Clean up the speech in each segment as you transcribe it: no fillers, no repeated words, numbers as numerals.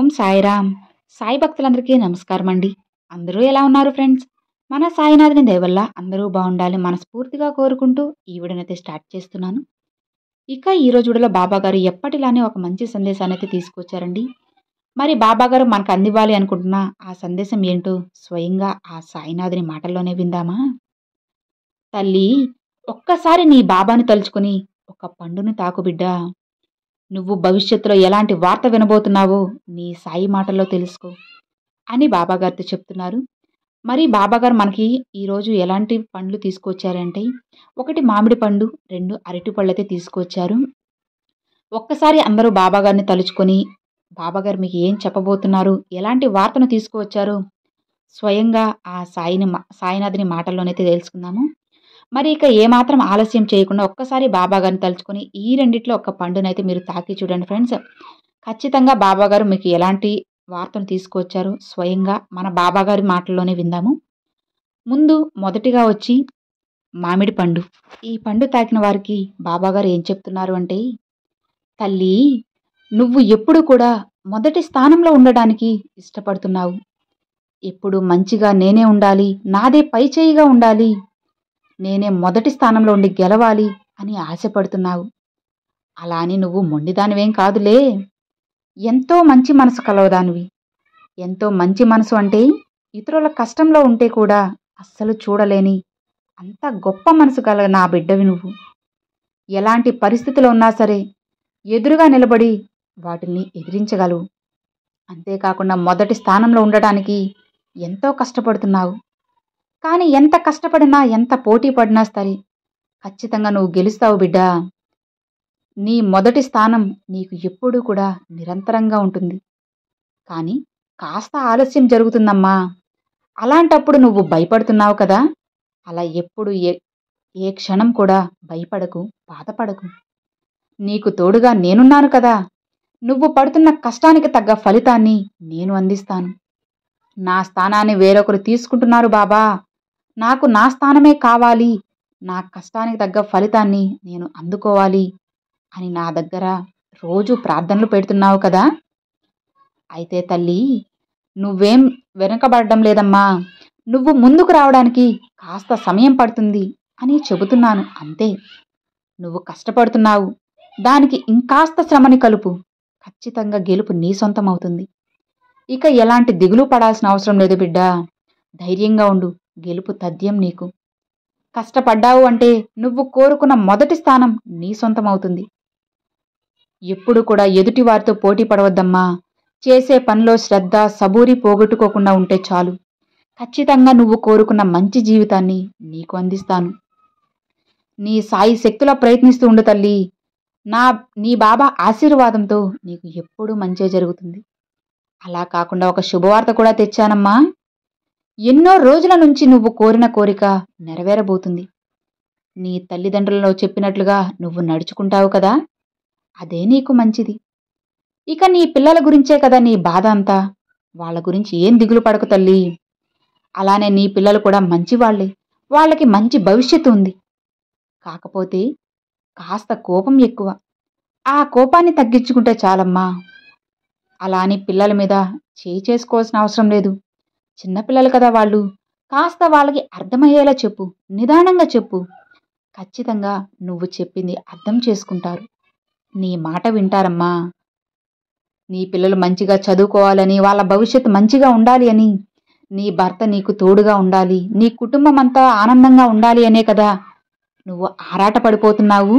ఓం సాయిరామ్. సాయి భక్తులందరికీ నమస్కారం అండి. అందరూ ఎలా ఉన్నారు ఫ్రెండ్స్? మన సాయినాథుని దయ వల్ల అందరూ బాగుండాలి మనస్ఫూర్తిగా కోరుకుంటూ ఈ వీడియోనైతే స్టార్ట్ చేస్తున్నాను. ఇక ఈ రోజు వీడియోలో బాబాగారు ఎప్పటిలానే ఒక మంచి సందేశాన్ని అయితే తీసుకొచ్చారండి. మరి బాబాగారు మనకు అందివ్వాలి అనుకుంటున్న ఆ సందేశం ఏంటో స్వయంగా ఆ సాయినాథుని మాటల్లోనే విందామా? తల్లి, ఒక్కసారి నీ బాబాని తలుచుకుని ఒక పండుని తాకు బిడ్డా. నువ్వు భవిష్యత్తులో ఎలాంటి వార్త వినబోతున్నావో నీ సాయి మాటల్లో తెలుసుకో అని బాబాగారితో చెప్తున్నారు. మరి బాబాగారు మనకి ఈరోజు ఎలాంటి పండ్లు తీసుకొచ్చారంటే, ఒకటి మామిడి పండు, 2 అరటి పళ్ళు అయితే తీసుకొచ్చారు. ఒక్కసారి అందరూ బాబాగారిని తలుచుకొని బాబాగారు మీకు ఏం చెప్పబోతున్నారు, ఎలాంటి వార్తను తీసుకువచ్చారు స్వయంగా ఆ సాయినాథుని మాటల్లోనైతే తెలుసుకుందాము. మరి ఇక ఏమాత్రం ఆలస్యం చేయకుండా ఒక్కసారి బాబాగారిని తలుచుకొని ఈ రెండిట్లో ఒక పండునైతే మీరు తాకి చూడండి ఫ్రెండ్స్. ఖచ్చితంగా బాబాగారు మీకు ఎలాంటి వార్తను తీసుకువచ్చారు స్వయంగా మన బాబాగారి మాటల్లోనే విందాము. ముందు మొదటిగా వచ్చి మామిడి పండు. ఈ పండు తాకిన వారికి బాబాగారు ఏం చెప్తున్నారు అంటే, తల్లి, నువ్వు ఎప్పుడు కూడా మొదటి స్థానంలో ఉండడానికి ఇష్టపడుతున్నావు. ఎప్పుడు మంచిగా నేనే ఉండాలి, నాదే పై చేయిగా ఉండాలి, నేనే మొదటి స్థానంలో ఉండి గెలవాలి అని ఆశపడుతున్నావు. అలా అని నువ్వు మొండిదానివేం కాదులే. ఎంతో మంచి మనసు కలవదానివి. ఎంతో మంచి మనసు అంటే ఇతరుల కష్టంలో ఉంటే కూడా అస్సలు చూడలేని అంత గొప్ప మనసు కల నా బిడ్డవి నువ్వు. ఎలాంటి పరిస్థితిలో ఉన్నా సరే ఎదురుగా నిలబడి వాటిని ఎదిరించగలవు. అంతేకాకుండా మొదటి స్థానంలో ఉండటానికి ఎంతో కష్టపడుతున్నావు. కానీ ఎంత కష్టపడినా, ఎంత పోటీ పడినా సరే ఖచ్చితంగా నువ్వు గెలుస్తావు బిడ్డా. నీ మొదటి స్థానం నీకు ఎప్పుడూ కూడా నిరంతరంగా ఉంటుంది. కానీ కాస్త ఆలస్యం జరుగుతుందమ్మా. అలాంటప్పుడు నువ్వు భయపడుతున్నావు కదా, అలా ఎప్పుడు ఏ క్షణం కూడా భయపడకు, బాధపడకు. నీకు తోడుగా నేనున్నాను కదా. నువ్వు పడుతున్న కష్టానికి తగ్గ ఫలితాన్ని నేను అందిస్తాను. నా స్థానాన్ని వేరొకరు తీసుకుంటున్నారు బాబా, నాకు నా స్థానమే కావాలి, నా కష్టానికి తగ్గ ఫలితాన్ని నేను అందుకోవాలి అని నా దగ్గర రోజు ప్రార్థనలు పెడుతున్నావు కదా. అయితే తల్లి, నువ్వేం వెనకబడడం లేదమ్మా. నువ్వు ముందుకు రావడానికి కాస్త సమయం పడుతుంది అని చెబుతున్నాను అంతే. నువ్వు కష్టపడుతున్నావు, దానికి ఇంకాస్త శ్రమని కలుపు. ఖచ్చితంగా గెలుపు నీ సొంతం అవుతుంది. ఇక ఎలాంటి దిగులు పడాల్సిన అవసరం లేదు బిడ్డా. ధైర్యంగా ఉండు, గెలుపు తథ్యం నీకు. కష్టపడ్డావు అంటే నువ్వు కోరుకున్న మొదటి స్థానం నీ సొంతం అవుతుంది. ఎప్పుడు కూడా ఎదుటి వారితో పోటీ పడవద్దమ్మా. చేసే పనిలో శ్రద్ధ, సబూరి పోగొట్టుకోకుండా ఉంటే చాలు. ఖచ్చితంగా నువ్వు కోరుకున్న మంచి జీవితాన్ని నీకు అందిస్తాను. నీ సాయి శక్తిలో ప్రయత్నిస్తూ ఉండు తల్లి. నీ బాబా ఆశీర్వాదంతో నీకు ఎప్పుడూ మంచే జరుగుతుంది. అలా కాకుండా ఒక శుభవార్త కూడా తెచ్చానమ్మా. ఎన్నో రోజుల నుంచి నువ్వు కోరిన కోరిక నెరవేరబోతుంది. నీ తల్లిదండ్రులలో చెప్పినట్లుగా నువ్వు నడుచుకుంటావు కదా, అదే నీకు మంచిది. ఇక నీ పిల్లల గురించే కదా నీ బాధ అంతా. వాళ్ళ గురించి ఏం దిగులు పడకు తల్లి. అలానే నీ పిల్లలు కూడా మంచివాళ్లే, వాళ్ళకి మంచి భవిష్యత్తు ఉంది. కాకపోతే కాస్త కోపం ఎక్కువ. ఆ కోపాన్ని తగ్గించుకుంటే చాలమ్మా. అలా అని పిల్లల మీద చేయి చేసుకోవాల్సిన అవసరం లేదు. చిన్నపిల్లలు కదా వాళ్ళు. కాస్త వాళ్ళకి అర్థమయ్యేలా చెప్పు, నిదానంగా చెప్పు. ఖచ్చితంగా నువ్వు చెప్పింది అర్థం చేసుకుంటారు, నీ మాట వింటారమ్మా. నీ పిల్లలు మంచిగా చదువుకోవాలని, వాళ్ళ భవిష్యత్తు మంచిగా ఉండాలి అని, నీ భర్త నీకు తోడుగా ఉండాలి, నీ కుటుంబం అంతా ఆనందంగా ఉండాలి అనే కదా నువ్వు ఆరాట పడిపోతున్నావు.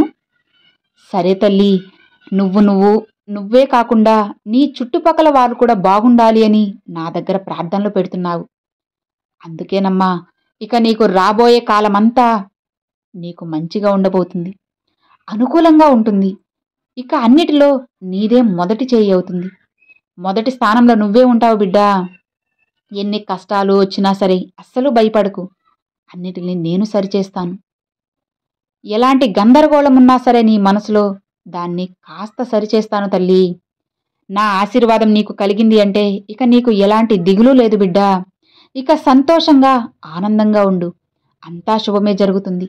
సరే తల్లి, నువ్వే కాకుండా నీ చుట్టుపక్కల వారు కూడా బాగుండాలి అని నా దగ్గర ప్రార్థనలు పెడుతున్నావు. అందుకేనమ్మా, ఇక నీకు రాబోయే కాలమంతా నీకు మంచిగా ఉండబోతుంది, అనుకూలంగా ఉంటుంది. ఇక అన్నిటిలో నీదే మొదటి చేయి అవుతుంది. మొదటి స్థానంలో నువ్వే ఉంటావు బిడ్డా. ఎన్ని కష్టాలు వచ్చినా సరే అస్సలు భయపడకు. అన్నిటిని నేను సరిచేస్తాను. ఎలాంటి గందరగోళం ఉన్నా సరే నీ మనసులో దాన్ని కాస్త సరిచేస్తాను తల్లి. నా ఆశీర్వాదం నీకు కలిగింది అంటే ఇక నీకు ఎలాంటి దిగులు లేదు బిడ్డా. ఇక సంతోషంగా, ఆనందంగా ఉండు. అంతా శుభమే జరుగుతుంది.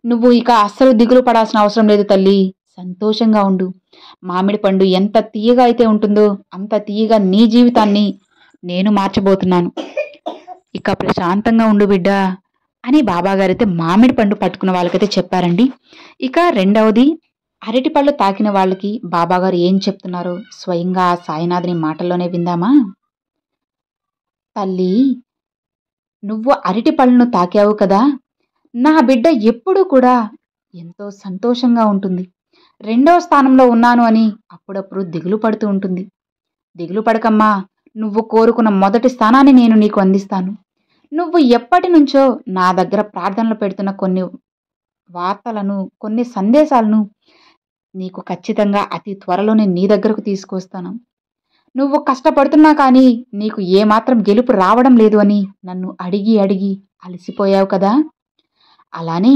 నువ్వు ఇక అస్సలు దిగులు పడాల్సిన అవసరం లేదు తల్లి. సంతోషంగా ఉండు. మామిడి పండు ఎంత తీయగా అయితే ఉంటుందో అంత తీయగా నీ జీవితాన్ని నేను మార్చబోతున్నాను. ఇక ప్రశాంతంగా ఉండు బిడ్డ అని బాబాగారైతే మామిడి పండు పట్టుకున్న వాళ్ళకైతే చెప్పారండి. ఇక రెండవది, అరటి పళ్ళు తాకిన వాళ్ళకి బాబాగారు ఏం చెప్తున్నారో స్వయంగా ఆ సాయినాథుని మాటల్లోనే విందామా? తల్లి, నువ్వు అరటి పళ్ళను తాకావు కదా, నా బిడ్డ ఎప్పుడూ కూడా ఎంతో సంతోషంగా ఉంటుంది. రెండవ స్థానంలో ఉన్నాను అని అప్పుడప్పుడు దిగులు పడుతూ ఉంటుంది. దిగులు పడకమ్మా, నువ్వు కోరుకున్న మొదటి స్థానాన్ని నేను నీకు అందిస్తాను. నువ్వు ఎప్పటి నుంచో నా దగ్గర ప్రార్థనలు పెడుతున్న కొన్ని వార్తలను, కొన్ని సందేశాలను నీకు ఖచ్చితంగా అతి త్వరలోనే నీ దగ్గరకు తీసుకొస్తాను. నువ్వు కష్టపడుతున్నా కానీ నీకు ఏమాత్రం గెలుపు రావడం లేదు అని నన్ను అడిగి అడిగి అలసిపోయావు కదా. అలానే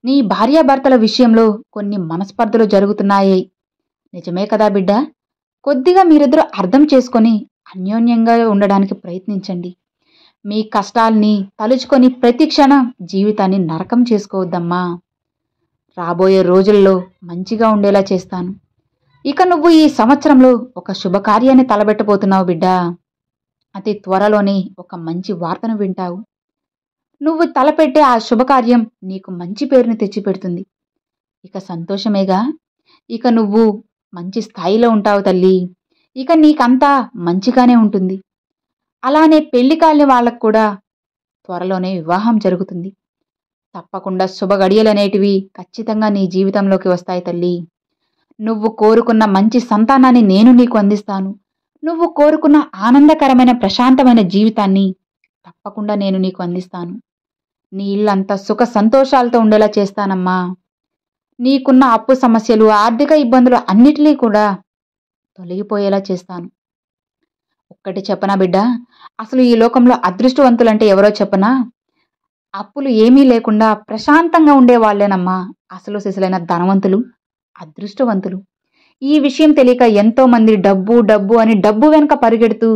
నీ భార్యాభర్తల విషయంలో కొన్ని మనస్పర్ధలు జరుగుతున్నాయి. నిజమే కదా బిడ్డ? కొద్దిగా మీరిద్దరూ అర్థం చేసుకొని అన్యోన్యంగా ఉండడానికి ప్రయత్నించండి. మీ కష్టాల్ని తలుచుకొని ప్రతి క్షణం జీవితాన్ని నరకం చేసుకోవద్దమ్మా. రాబోయే రోజుల్లో మంచిగా ఉండేలా చేస్తాను. ఇక నువ్వు ఈ సంవత్సరంలో ఒక శుభకార్యాన్ని తలబెట్టబోతున్నావు బిడ్డ. అతి త్వరలోనే ఒక మంచి వార్తను వింటావు. నువ్వు తలపెట్టే ఆ శుభకార్యం నీకు మంచి పేరుని తెచ్చిపెడుతుంది. ఇక సంతోషమేగా. ఇక నువ్వు మంచి స్థాయిలో ఉంటావు తల్లి. ఇక నీకంతా మంచిగానే ఉంటుంది. అలానే పెళ్లి కాని వాళ్ళకు కూడా త్వరలోనే వివాహం జరుగుతుంది. తప్పకుండా శుభ గడియలనేటివి ఖచ్చితంగా నీ జీవితంలోకి వస్తాయి తల్లి. నువ్వు కోరుకున్న మంచి సంతానాన్ని నేను నీకు అందిస్తాను. నువ్వు కోరుకున్న ఆనందకరమైన ప్రశాంతమైన జీవితాన్ని తప్పకుండా నేను నీకు అందిస్తాను. నీ ఇల్లంతా సుఖ సంతోషాలతో ఉండేలా చేస్తానమ్మా. నీకున్న అప్పు సమస్యలు, ఆర్థిక ఇబ్బందులు అన్నిటినీ కూడా తొలగిపోయేలా చేస్తాను. ఒక్కటి చెప్పనా బిడ్డ, అసలు ఈ లోకంలో అదృష్టవంతులంటే ఎవరో చెప్పనా? అప్పులు ఏమీ లేకుండా ప్రశాంతంగా ఉండే వాళ్ళేనమ్మా అసలు సిసలైన ధనవంతులు, అదృష్టవంతులు. ఈ విషయం తెలియక ఎంతో మంది డబ్బు డబ్బు అని డబ్బు వెనుక పరిగెడుతూ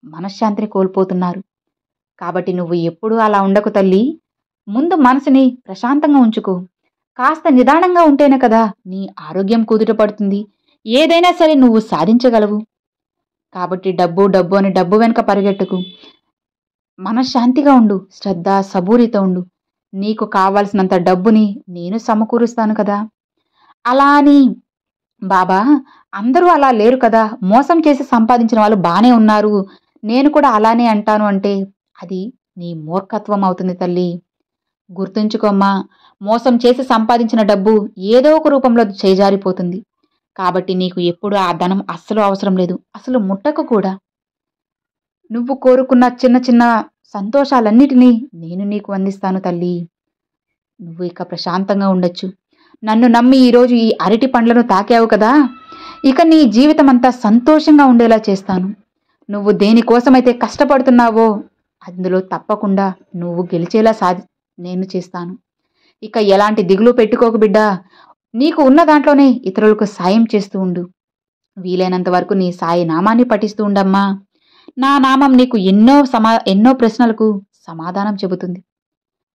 మనశ్శాంతిని కోల్పోతున్నారు. కాబట్టి నువ్వు ఎప్పుడూ అలా ఉండకు తల్లి. ముందు మనసుని ప్రశాంతంగా ఉంచుకో. కాస్త నిదానంగా ఉంటేనే కదా నీ ఆరోగ్యం కుదుట పడుతుంది. ఏదైనా సరే నువ్వు సాధించగలవు. కాబట్టి డబ్బు డబ్బు అని డబ్బు వెనుక పరిగెట్టుకు. మనశ్శాంతిగా ఉండు, శ్రద్ధ సబూరితో ఉండు. నీకు కావాల్సినంత డబ్బుని నేను సమకూరుస్తాను కదా. అలా అని బాబా అందరూ అలా లేరు కదా, మోసం చేసి సంపాదించిన వాళ్ళు బానే ఉన్నారు, నేను కూడా అలానే అంటాను అంటే అది నీ మూర్ఖత్వం అవుతుంది తల్లి. గుర్తుంచుకోమ్మా, మోసం చేసి సంపాదించిన డబ్బు ఏదో ఒక రూపంలో చేజారిపోతుంది. కాబట్టి నీకు ఎప్పుడు ఆ ధనం అస్సలు అవసరం లేదు, అసలు ముట్టకు కూడా. నువ్వు కోరుకున్న చిన్న చిన్న సంతోషాలన్నిటినీ నేను నీకు అందిస్తాను తల్లి. నువ్వు ఇక ప్రశాంతంగా ఉండొచ్చు. నన్ను నమ్మి ఈరోజు ఈ అరటి పండ్లను తాకావు కదా, ఇక నీ జీవితం అంతా సంతోషంగా ఉండేలా చేస్తాను. నువ్వు దేనికోసమైతే కష్టపడుతున్నావో అందులో తప్పకుండా నువ్వు గెలిచేలా నేను చేస్తాను. ఇక ఎలాంటి దిగులు పెట్టుకోకు బిడ్డా. నీకు ఉన్న దాంట్లోనే ఇతరులకు సాయం చేస్తూ ఉండు. వీలైనంత వరకు నీ సాయి నామాన్ని పఠిస్తూ ఉండమ్మా. నా నామం నీకు ఎన్నో ప్రశ్నలకు సమాధానం చెబుతుంది.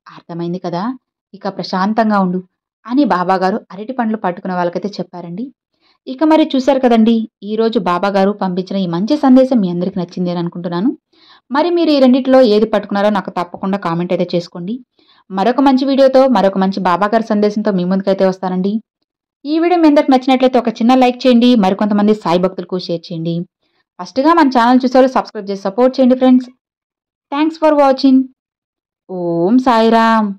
అర్థమైంది కదా. ఇక ప్రశాంతంగా ఉండు అని బాబాగారు అరటి పండ్లు పట్టుకున్న వాళ్ళకైతే చెప్పారండి. ఇక మరి చూశారు కదండి, ఈరోజు బాబాగారు పంపించిన ఈ మంచి సందేశం మీ అందరికీ నచ్చింది అని అనుకుంటున్నాను. మరి మీరు ఈ రెండింటిలో ఏది పట్టుకున్నారో నాకు తప్పకుండా కామెంట్ అయితే చేసుకోండి. మరొక మంచి వీడియోతో, మరొక మంచి బాబాగారి సందేశంతో మీ ముందుకైతే వస్తానండి. ఈ వీడియో మీ అందరికి నచ్చినట్లయితే ఒక చిన్న లైక్ చేయండి, మరికొంతమంది సాయి భక్తులకు షేర్ చేయండి. ఫస్ట్గా మన ఛానల్ చూసేవాళ్ళు సబ్స్క్రైబ్ చేసి సపోర్ట్ చేయండి friends. Thanks for watching. Om Sairam.